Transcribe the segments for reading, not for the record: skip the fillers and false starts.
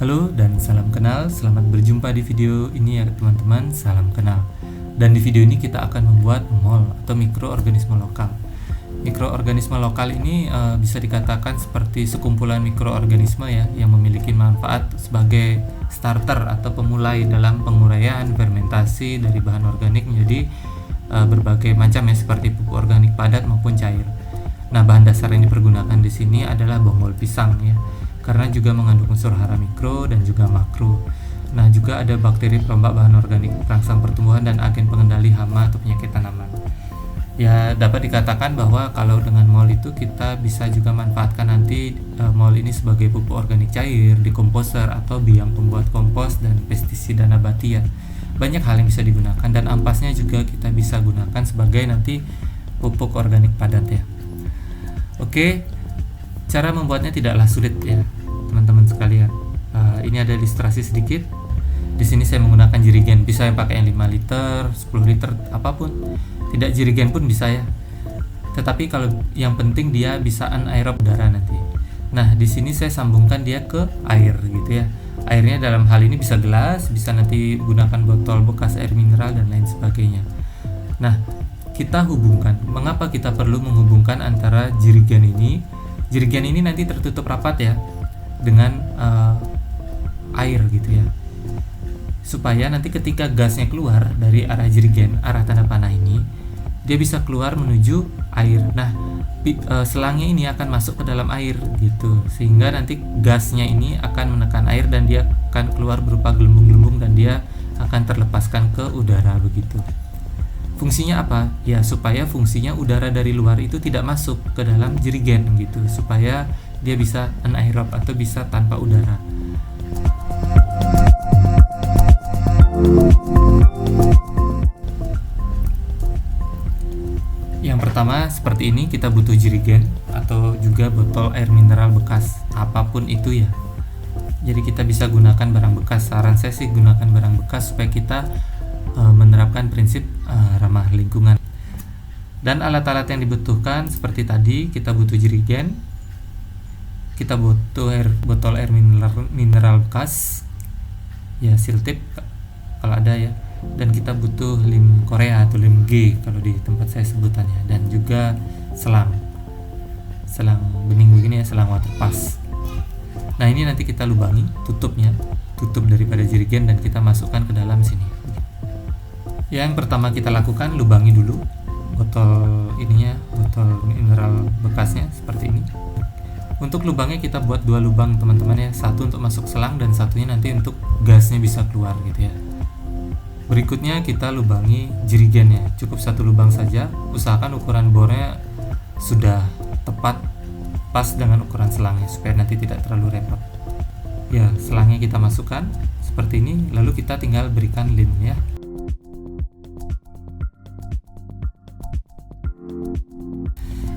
Halo dan salam kenal, selamat berjumpa di video ini ya teman-teman, salam kenal. Dan di video ini kita akan membuat mol atau mikroorganisme lokal. Mikroorganisme lokal ini bisa dikatakan seperti sekumpulan mikroorganisme ya yang memiliki manfaat sebagai starter atau pemulai dalam penguraian fermentasi dari bahan organik menjadi berbagai macam ya, seperti pupuk organik padat maupun cair. Nah, bahan dasar yang dipergunakan di sini adalah bonggol pisang ya, karena juga mengandung unsur hara mikro dan juga makro. Nah, juga ada bakteri perombak bahan organik, perangsang pertumbuhan, dan agen pengendali hama atau penyakit tanaman. Ya, dapat dikatakan bahwa kalau dengan mol itu kita bisa juga manfaatkan nanti mol ini sebagai pupuk organik cair, dekomposer, atau biang pembuat kompos dan pestisida nabati ya. Banyak hal yang bisa digunakan, dan ampasnya juga kita bisa gunakan sebagai nanti pupuk organik padat ya. Oke, cara membuatnya tidaklah sulit ya teman-teman sekalian. Ini ada ilustrasi sedikit. Di sini saya menggunakan jerigen, bisa yang pakai yang 5 liter, 10 liter, apapun. Tidak jerigen pun bisa ya. Tetapi kalau yang penting dia bisa anaerob udara nanti. Nah, di sini saya sambungkan dia ke air gitu ya. Airnya dalam hal ini bisa gelas, bisa nanti gunakan botol bekas air mineral dan lain sebagainya. Nah, kita hubungkan. Mengapa kita perlu menghubungkan antara jerigen ini? Jerigen ini nanti tertutup rapat ya dengan air gitu ya, supaya nanti ketika gasnya keluar dari arah jerigen, arah tanda panah ini, dia bisa keluar menuju air. Nah, selangnya ini akan masuk ke dalam air gitu, sehingga nanti gasnya ini akan menekan air dan dia akan keluar berupa gelembung-gelembung dan dia akan terlepaskan ke udara begitu. Fungsinya apa? Ya, supaya fungsinya udara dari luar itu tidak masuk ke dalam jerigen gitu, supaya dia bisa anaerob atau bisa tanpa udara. Yang pertama seperti ini, kita butuh jerigen atau juga botol air mineral bekas, apapun itu ya. Jadi kita bisa gunakan barang bekas. Saran saya sih gunakan barang bekas supaya kita menerapkan prinsip ramah lingkungan. Dan alat-alat yang dibutuhkan seperti tadi, kita butuh jerigen, kita butuh botol air mineral bekas ya, seal tip kalau ada ya, dan kita butuh lem Korea atau lem G kalau di tempat saya sebutannya, dan juga selang bening begini ya, selang water pass. Nah, ini nanti kita lubangi tutupnya, tutup daripada jerigen, dan kita masukkan ke dalam sini. Yang pertama kita lakukan, lubangi dulu botol ininya, botol mineral bekasnya seperti ini. Untuk lubangnya kita buat 2 lubang teman-teman ya, satu untuk masuk selang dan satunya nanti untuk gasnya bisa keluar gitu ya. Berikutnya kita lubangi jerigennya, cukup 1 lubang saja, usahakan ukuran bornya sudah tepat pas dengan ukuran selangnya supaya nanti tidak terlalu repot. Ya, selangnya kita masukkan seperti ini, lalu kita tinggal berikan lem ya.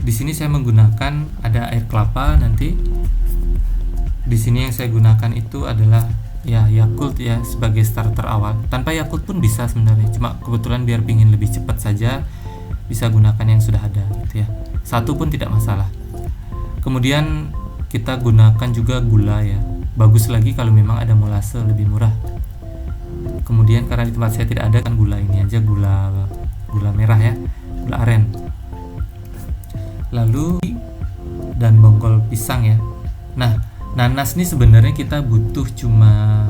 Di sini saya menggunakan ada air kelapa nanti. Di sini yang saya gunakan itu adalah ya Yakult ya sebagai starter awal. Tanpa Yakult pun bisa sebenarnya. Cuma kebetulan biar pingin lebih cepat saja bisa gunakan yang sudah ada gitu ya. Satu pun tidak masalah. Kemudian kita gunakan juga gula ya. Bagus lagi kalau memang ada molase, lebih murah. Kemudian karena di tempat saya tidak ada, kan gula ini aja, gula merah ya, gula aren. Lalu dan bonggol pisang ya. Nah, nanas ini sebenarnya kita butuh cuma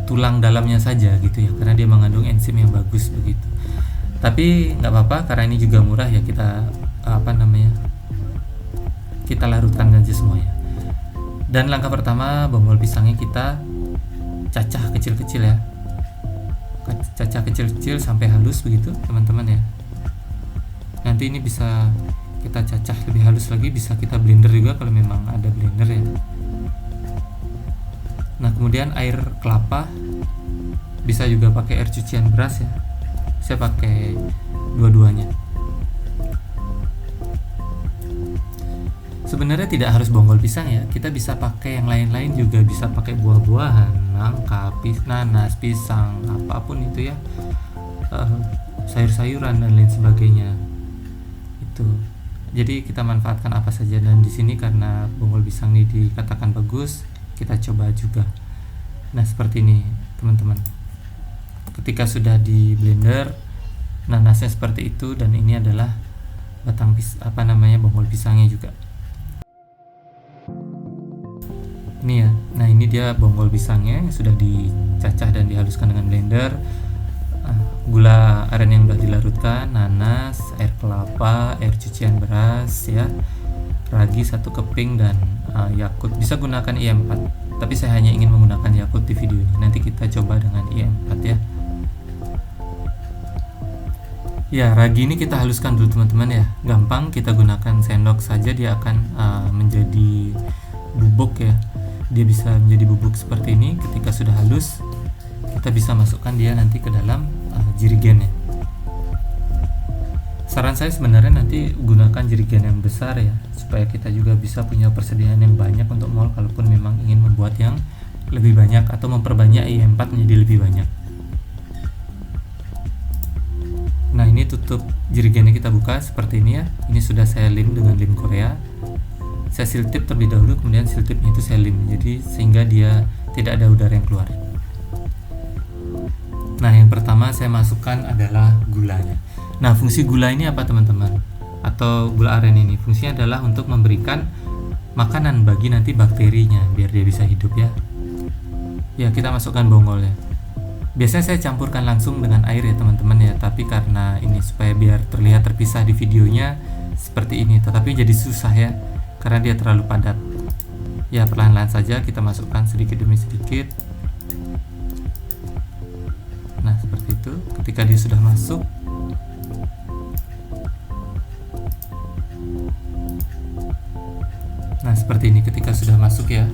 tulang dalamnya saja gitu ya, karena dia mengandung enzim yang bagus begitu. Tapi nggak apa-apa karena ini juga murah ya, kita kita larutkan aja semuanya. Dan langkah pertama, bonggol pisangnya kita cacah kecil-kecil ya, cacah kecil-kecil sampai halus begitu teman-teman ya. Nanti ini bisa kita cacah lebih halus lagi, bisa kita blender juga kalau memang ada blender ya. Nah, kemudian air kelapa, bisa juga pakai air cucian beras ya. Saya pakai dua-duanya. Sebenarnya tidak harus bonggol pisang ya, kita bisa pakai yang lain-lain juga, bisa pakai buah-buahan, nangka, nanas, pisang, apapun itu ya, sayur-sayuran dan lain sebagainya. Jadi kita manfaatkan apa saja, dan di sini karena bonggol pisang ini dikatakan bagus, kita coba juga. Nah seperti ini teman-teman, ketika sudah di blender nanasnya seperti itu, dan ini adalah batang bonggol pisangnya juga. Ini ya, nah ini dia bonggol pisangnya yang sudah dicacah dan dihaluskan dengan blender. Gula aren yang sudah dilarutkan, nanas, air kelapa, air cucian beras ya, ragi 1 keping, dan Yakult. Bisa gunakan IE4, tapi saya hanya ingin menggunakan Yakult di video ini. Nanti kita coba dengan IE4 ya. Ya, ragi ini kita haluskan dulu teman-teman ya. Gampang, kita gunakan sendok saja dia akan menjadi bubuk ya. Dia bisa menjadi bubuk seperti ini. Ketika sudah halus, kita bisa masukkan dia nanti ke dalam jirigennya. Saran saya sebenarnya nanti gunakan jirigen yang besar ya, supaya kita juga bisa punya persediaan yang banyak untuk mol kalaupun memang ingin membuat yang lebih banyak atau memperbanyak IE4 menjadi lebih banyak. Nah ini tutup jirigennya kita buka seperti ini ya. Ini sudah saya lem dengan lem Korea. Saya seal tip terlebih dahulu, kemudian seal tipnya itu saya lem, jadi sehingga dia tidak ada udara yang keluar. Nah yang pertama saya masukkan adalah gulanya. Nah fungsi gula ini apa teman-teman, atau gula aren ini fungsinya adalah untuk memberikan makanan bagi nanti bakterinya biar dia bisa hidup ya. Ya kita masukkan bonggolnya. Biasanya saya campurkan langsung dengan air ya teman-teman ya, tapi karena ini supaya biar terlihat terpisah di videonya seperti ini, tetapi jadi susah ya karena dia terlalu padat. Ya perlahan-lahan saja kita masukkan sedikit demi sedikit. Nah seperti itu. Ketika dia sudah masuk, nah seperti ini, ketika sudah masuk ya,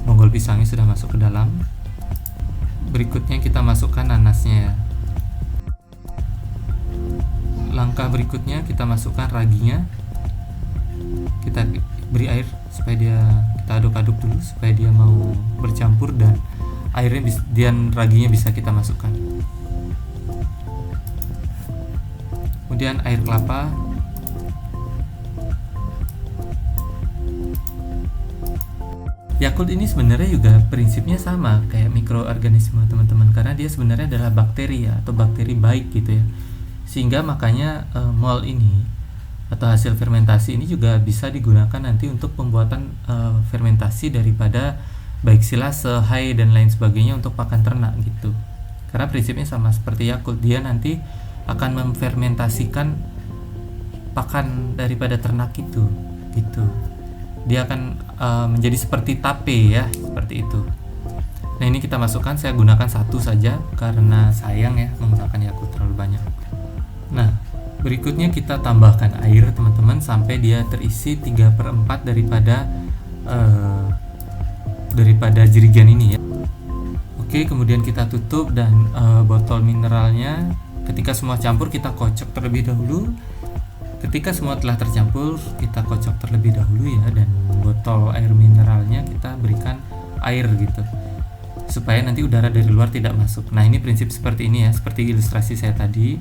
bonggol pisangnya sudah masuk ke dalam. Berikutnya kita masukkan nanasnya ya. Langkah berikutnya kita masukkan raginya. Kita beri air supaya kita aduk-aduk dulu supaya dia mau bercampur, dan airnya dan raginya bisa kita masukkan. Kemudian air kelapa. Yakult ini sebenarnya juga prinsipnya sama kayak mikroorganisme teman-teman, karena dia sebenarnya adalah bakteri ya, atau bakteri baik gitu ya, sehingga makanya mol ini atau hasil fermentasi ini juga bisa digunakan nanti untuk pembuatan fermentasi daripada baik silase, hai dan lain sebagainya untuk pakan ternak gitu. Karena prinsipnya sama seperti Yakult, dia nanti akan memfermentasikan pakan daripada ternak itu gitu. Dia akan menjadi seperti tape ya, seperti itu. Nah ini kita masukkan, saya gunakan 1 saja karena sayang ya menggunakan Yakult terlalu banyak. Nah berikutnya kita tambahkan air teman-teman sampai dia terisi 3/4 daripada jirigen ini ya. Oke, kemudian kita tutup, dan botol mineralnya ketika semua campur kita kocok terlebih dahulu. Ketika semua telah tercampur, kita kocok terlebih dahulu ya, dan botol air mineralnya kita berikan air gitu, supaya nanti udara dari luar tidak masuk. Nah ini prinsip seperti ini ya, seperti ilustrasi saya tadi.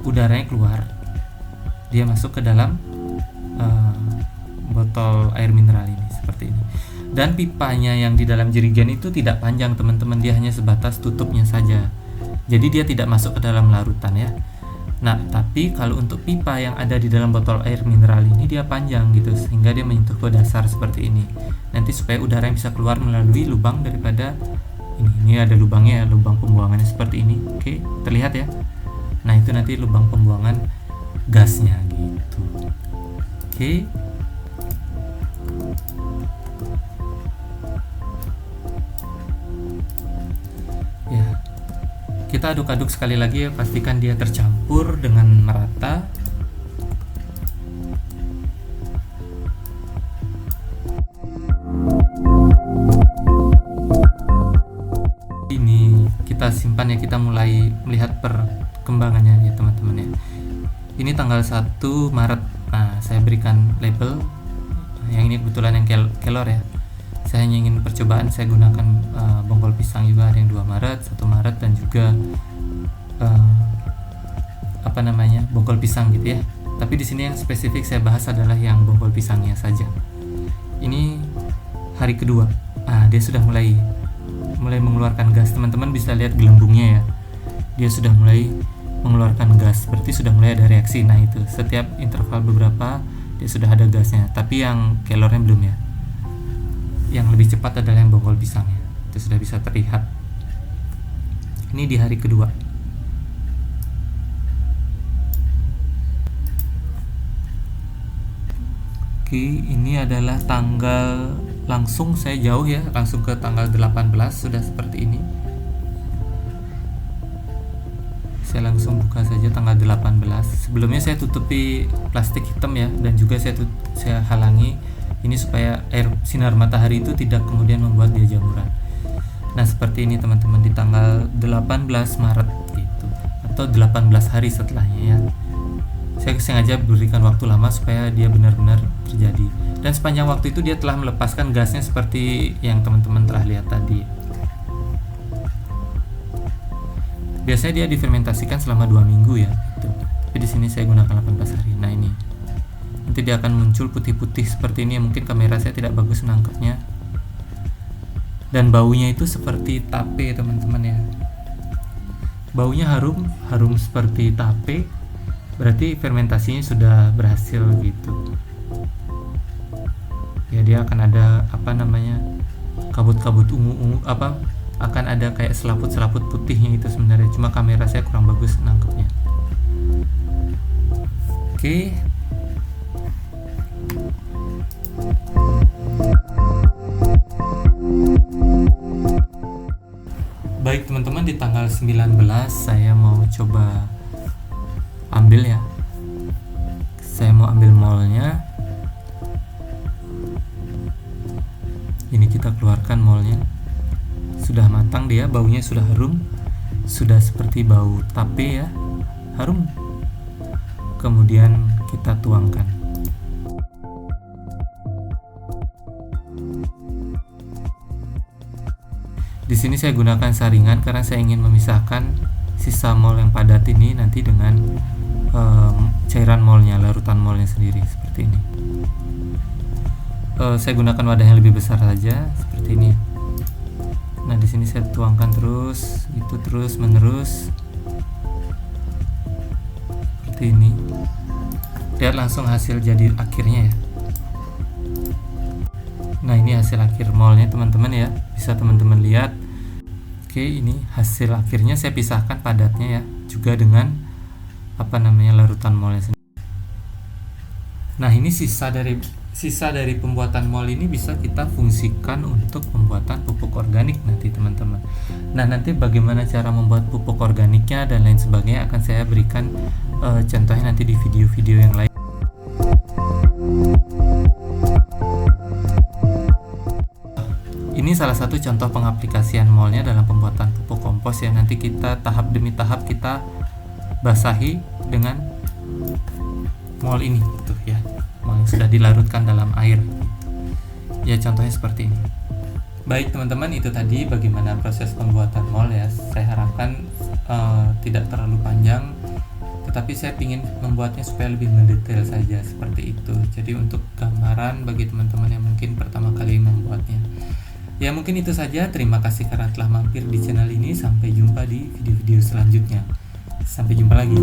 Udaranya keluar, dia masuk ke dalam botol air mineral ini seperti ini. Dan pipanya yang di dalam jirigen itu tidak panjang teman-teman, dia hanya sebatas tutupnya saja, jadi dia tidak masuk ke dalam larutan ya. Nah, tapi kalau untuk pipa yang ada di dalam botol air mineral ini dia panjang gitu, sehingga dia menyentuh ke dasar seperti ini. Nanti supaya udara yang bisa keluar melalui lubang daripada ini ada lubangnya, lubang pembuangannya seperti ini. Oke, terlihat ya. Nah, itu nanti lubang pembuangan gasnya gitu. Oke. Ya. Kita aduk-aduk sekali lagi ya, pastikan dia tercampur dengan merata. Ini kita simpan ya, kita mulai melihat perkembangannya ya teman-teman ya. Ini tanggal 1 Maret. Nah, saya berikan label. Yang ini kebetulan yang kelor ya. Saya hanya ingin percobaan, saya gunakan bonggol pisang juga, ada yang 2 Maret, 1 Maret, dan juga bonggol pisang gitu ya. Tapi di sini yang spesifik saya bahas adalah yang bonggol pisangnya saja. Ini hari kedua. Dia sudah mulai mengeluarkan gas. Teman-teman bisa lihat gelembungnya ya, dia sudah mulai mengeluarkan gas, berarti sudah mulai ada reaksi. Nah itu setiap interval beberapa dia sudah ada gasnya, tapi yang kelornya belum ya. Yang lebih cepat adalah yang bonggol pisangnya, itu sudah bisa terlihat. Ini di hari kedua. Oke, ini adalah tanggal, langsung saya jauh ya, langsung ke tanggal 18 sudah seperti ini. Saya langsung buka saja tanggal 18. Sebelumnya saya tutupi plastik hitam ya, dan juga saya halangi ini supaya sinar matahari itu tidak kemudian membuat dia jamuran. Nah seperti ini teman-teman di tanggal 18 Maret gitu, atau 18 hari setelahnya ya. Saya sengaja berikan waktu lama supaya dia benar-benar terjadi, dan sepanjang waktu itu dia telah melepaskan gasnya seperti yang teman-teman telah lihat tadi. Biasanya dia difermentasikan selama 2 minggu ya gitu. Tapi di sini saya gunakan 18 hari. Nah ini nanti dia akan muncul putih-putih seperti ini. Mungkin kamera saya tidak bagus menangkapnya. Dan baunya itu seperti tape teman-teman ya. Baunya harum seperti tape. Berarti fermentasinya sudah berhasil gitu. Ya dia akan ada kabut-kabut ungu akan ada kayak selaput-selaput putihnya itu sebenarnya, cuma kamera saya kurang bagus nangkepnya. Oke. Baik teman-teman, di tanggal 19 saya mau coba ambil ya. Saya mau ambil molnya. Ini kita keluarkan molnya. Sudah matang dia, baunya sudah harum, sudah seperti bau tape ya, harum. Kemudian kita tuangkan. Di sini saya gunakan saringan karena saya ingin memisahkan sisa mol yang padat ini nanti dengan cairan molnya, larutan molnya sendiri seperti ini. Saya gunakan wadah yang lebih besar saja seperti ini. Nah di sini saya tuangkan terus menerus seperti ini. Lihat langsung hasil jadi akhirnya ya. Nah ini hasil akhir molnya teman-teman ya, bisa teman-teman lihat. Oke, ini hasil akhirnya. Saya pisahkan padatnya ya, juga dengan larutan molnya sendiri. Nah ini sisa dari pembuatan mol ini bisa kita fungsikan untuk pembuatan pupuk organik nanti teman-teman. Nah nanti bagaimana cara membuat pupuk organiknya dan lain sebagainya akan saya berikan contohnya nanti di video-video yang lain. Ini salah satu contoh pengaplikasian molnya dalam pembuatan pupuk kompos ya. Nanti kita tahap demi tahap kita basahi dengan mol ini gitu ya. Yang sudah dilarutkan dalam air ya, contohnya seperti ini. Baik teman-teman, itu tadi bagaimana proses pembuatan mol ya. Saya harapkan tidak terlalu panjang, tetapi saya ingin membuatnya supaya lebih mendetail saja seperti itu. Jadi untuk gambaran bagi teman-teman yang mungkin pertama kali membuatnya ya. Mungkin itu saja. Terima kasih karena telah mampir di channel ini. Sampai jumpa di video-video selanjutnya. Sampai jumpa lagi.